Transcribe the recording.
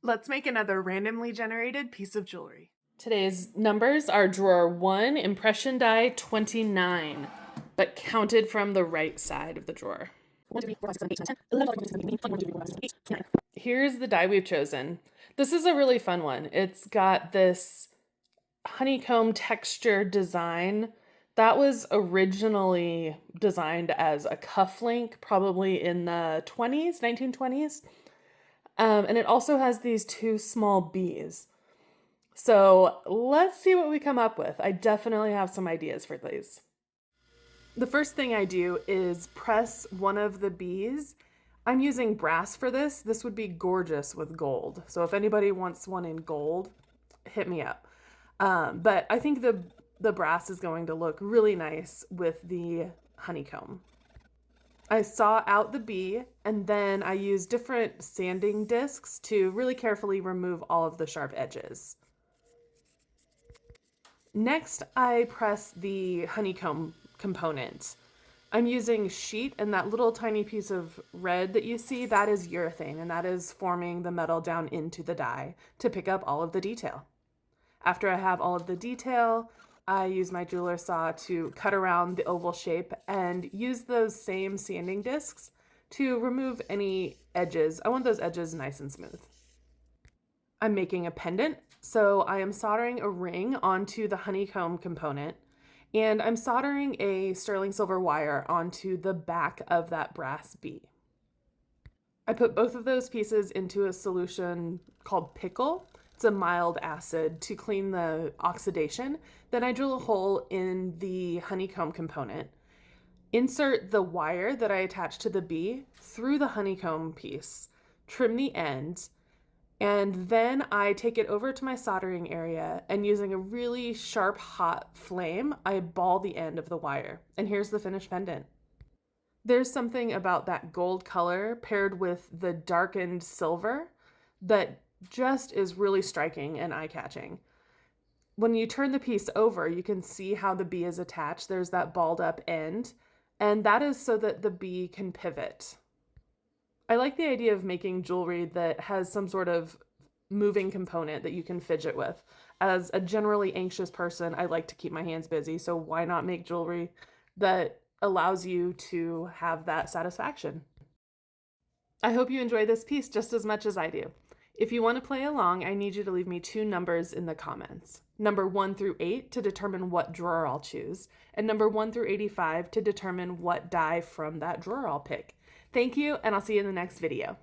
Let's make another randomly generated piece of jewelry. Today's numbers are drawer 1, impression die 29, but counted from the right side of the drawer. 1, 2, 3, 4, 5, 6, 7, 8, 9, 10, 11, 12, 13, 14, 15, 16, 17, 18, 19. Here's the die we've chosen. This is a really fun one. It's got this honeycomb texture design that was originally designed as a cufflink, probably in the 1920s. And it also has these two small bees. So let's see what we come up with. I definitely have some ideas for these. The first thing I do is press one of the bees. I'm using brass for this. This would be gorgeous with gold. So if anybody wants one in gold, hit me up. But I think the brass is going to look really nice with the honeycomb. I saw out the bee, and then I used different sanding discs to really carefully remove all of the sharp edges. Next, I press the honeycomb component. I'm using sheet, and that little tiny piece of red that you see, that is urethane, and that is forming the metal down into the die to pick up all of the detail. After I have all of the detail, I use my jeweler saw to cut around the oval shape and use those same sanding discs to remove any edges. I want those edges nice and smooth. I'm making a pendant, so I am soldering a ring onto the honeycomb component, and I'm soldering a sterling silver wire onto the back of that brass bee. I put both of those pieces into a solution called pickle. It's a mild acid to clean the oxidation. Then I drill a hole in the honeycomb component. Insert the wire that I attached to the bee through the honeycomb piece, trim the end, and then I take it over to my soldering area, and using a really sharp hot flame, I ball the end of the wire. And here's the finished pendant. There's something about that gold color paired with the darkened silver that just is really striking and eye-catching. When you turn the piece over, you can see how the bee is attached. There's that balled up end, and that is so that the bee can pivot. I like the idea of making jewelry that has some sort of moving component that you can fidget with. As a generally anxious person, I like to keep my hands busy, so why not make jewelry that allows you to have that satisfaction? I hope you enjoy this piece just as much as I do. If you want to play along, I need you to leave me 2 numbers in the comments. Number 1 through 8 to determine what drawer I'll choose, and number 1 through 85 to determine what die from that drawer I'll pick. Thank you, and I'll see you in the next video.